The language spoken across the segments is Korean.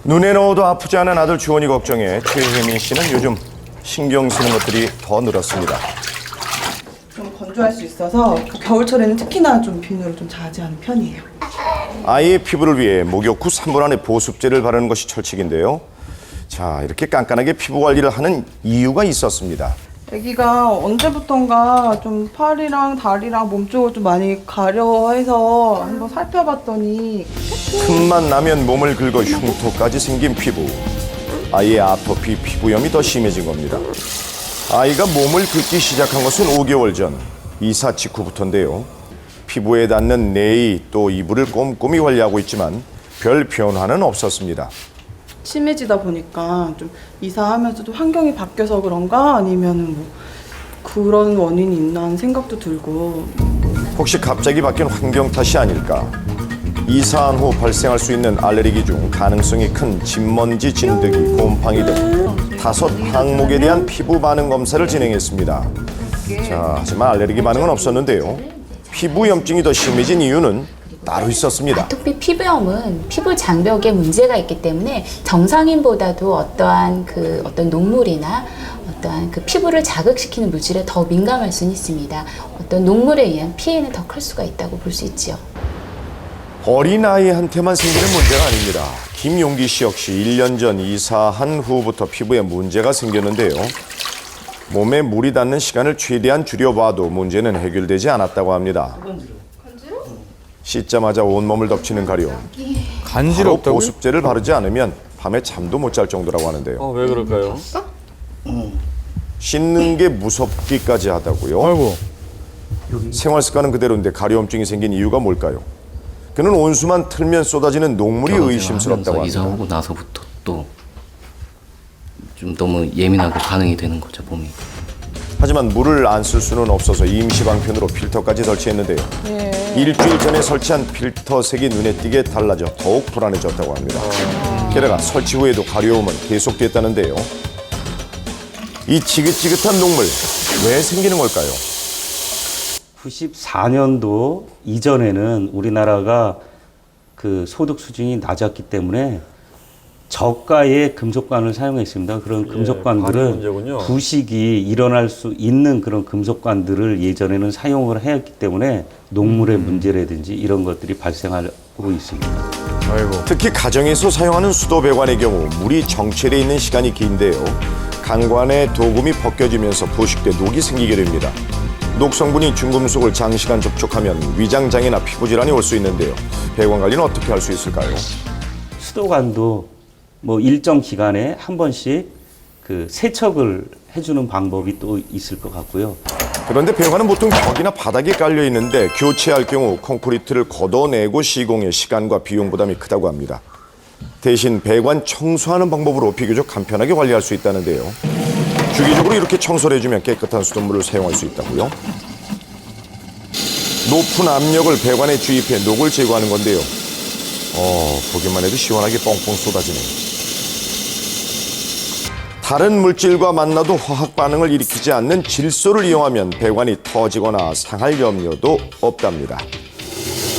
눈에 넣어도 아프지 않은 아들 주원이 걱정에 최혜민 씨는 요즘 신경 쓰는 것들이 더 늘었습니다. 좀 건조할 수 있어서 겨울철에는 특히나 좀 비누를 좀 자제하는 편이에요. 아이의 피부를 위해 목욕 후 3분 안에 보습제를 바르는 것이 철칙인데요. 자, 이렇게 깐깐하게 피부 관리를 하는 이유가 있었습니다. 아기가 언제부턴가 좀 팔이랑 다리랑 몸 쪽을 좀 많이 가려해서 한번 살펴봤더니 틈만 나면 몸을 긁어 흉터까지 생긴 피부. 아이의 아토피 피부염이 더 심해진 겁니다. 아이가 몸을 긁기 시작한 것은 5개월 전, 이사 직후부터인데요. 피부에 닿는 내이 또 이불을 꼼꼼히 관리하고 있지만 별 변화는 없었습니다. 심해지다 보니까 좀 이사하면서도 환경이 바뀌어서 그런가 아니면은 뭐 그런 원인이 있나 하는 생각도 들고. 혹시 갑자기 바뀐 환경 탓이 아닐까? 이사한 후 발생할 수 있는 알레르기 중 가능성이 큰 진먼지, 진드기, 곰팡이 등 5 항목에 대한 피부 반응 검사를 진행했습니다. 자, 하지만 알레르기 반응은 없었는데요. 피부 염증이 더 심해진 이유는 따로 있었습니다. 아토피 피부염은 피부 장벽에 문제가 있기 때문에 정상인보다도 어떤 녹물이나 어떠한 그 피부를 자극시키는 물질에 더 민감할 수는 있습니다. 어떤 녹물에 의한 피해는 더 클 수가 있다고 볼 수 있죠. 어린아이한테만 생기는 문제가 아닙니다. 김용기 씨 역시 1년 전 이사한 후부터 피부에 문제가 생겼는데요. 몸에 물이 닿는 시간을 최대한 줄여봐도 문제는 해결되지 않았다고 합니다. 씻자마자 온몸을 덮치는 가려움. 간지럽다고요? 보습제를 바르지 않으면 밤에 잠도 못 잘 정도라고 하는데요. 왜 그럴까요? 씻는 게 무섭기까지 하다고요. 아이고. 생활 습관은 그대로인데 가려움증이 생긴 이유가 뭘까요? 그는 온수만 틀면 쏟아지는 녹물이 의심스럽다고 이사 합니다. 오고 나서부터 또 좀 너무 예민하게 반응이 되는 거죠, 몸이. 하지만 물을 안 쓸 수는 없어서 임시 방편으로 필터까지 설치했는데요. 일주일 전에 설치한 필터 색이 눈에 띄게 달라져 더욱 불안해졌다고 합니다. 게다가 설치 후에도 가려움은 계속됐다는데요. 이 지긋지긋한 녹물 왜 생기는 걸까요? 94년도 이전에는 우리나라가 그 소득 수준이 낮았기 때문에 저가의 금속관을 사용했습니다. 그런 관이 금속관들은 문제군요. 부식이 일어날 수 있는 그런 금속관들을 예전에는 사용을 했기 때문에 녹물의 문제라든지 이런 것들이 발생하고 있습니다. 아이고. 특히 가정에서 사용하는 수도 배관의 경우 물이 정체돼 있는 시간이 긴데요. 강관의 도금이 벗겨지면서 부식돼 녹이 생기게 됩니다. 녹 성분이 중금속을 장시간 접촉하면 위장장애나 피부질환이 올 수 있는데요. 배관 관리는 어떻게 할 수 있을까요? 수도관도 뭐 일정 기간에 한 번씩 그 세척을 해주는 방법이 또 있을 것 같고요. 그런데 배관은 보통 벽이나 바닥에 깔려 있는데 교체할 경우 콘크리트를 걷어내고 시공에 시간과 비용 부담이 크다고 합니다. 대신 배관 청소하는 방법으로 비교적 간편하게 관리할 수 있다는데요. 주기적으로 이렇게 청소를 해주면 깨끗한 수돗물을 사용할 수 있다고요. 높은 압력을 배관에 주입해 녹을 제거하는 건데요. 보기만 해도 시원하게 뻥뻥 쏟아지네요. 다른 물질과 만나도 화학 반응을 일으키지 않는 질소를 이용하면 배관이 터지거나 상할 염려도 없답니다.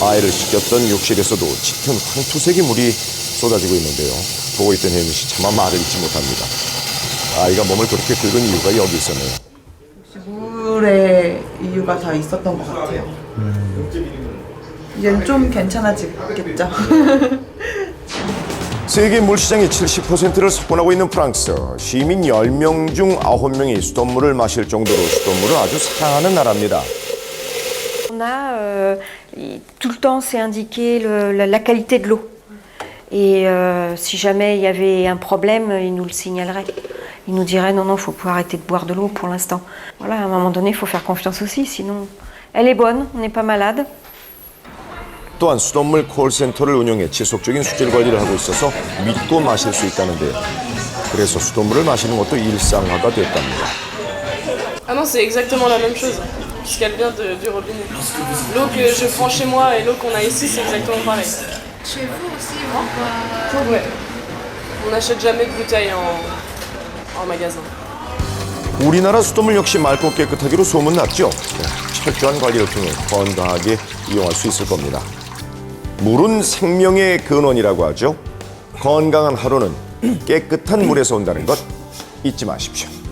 아이를 씻겼던 욕실에서도 짙은 황토색의 물이 쏟아지고 있는데요. 보고 있던 혜민 씨 차마 말을 잇지 못합니다. 아이가 몸을 그렇게 긁은 이유가 여기 있었네요. 혹시 물의 이유가 다 있었던 것 같아요. 이제는 좀 괜찮아지겠죠. 세계 물시장의 70%를 석권하고 있는 프랑스. 시민 10명 중 9명이 수돗물을 마실 정도로 수돗물을 아주 사랑하는 나라입니다. On a tout le temps c'est indiqué la qualité de l'eau et si jamais il y avait un problème il nous le signalerait, il nous dirait non faut pas arrêter de boire de l'eau pour l'instant. Voilà, à un moment donné il faut faire confiance aussi sinon elle est bonne, on n'est pas malade. 또한 수돗물 콜센터를 운영해 지속적인 수질 관리를 하고 있어서 믿고 마실 수 있다는데요. 그래서 수돗물을 마시는 것도 일상화가 됐답니다. Ah non, c'est exactement la même chose, puisqu'elle vient du robinet. L'eau que je prends chez moi et l'eau qu'on a ici, c'est exactement pareil. Chez vous aussi, vous Ouais. On n'achète jamais de bouteilles en magasin. 우리나라 수돗물 역시 맑고 깨끗하기로 소문났죠. 철저한 관리를 통해 건강하게 이용할 수 있을 겁니다. 물은 생명의 근원이라고 하죠. 건강한 하루는 깨끗한 물에서 온다는 것 잊지 마십시오.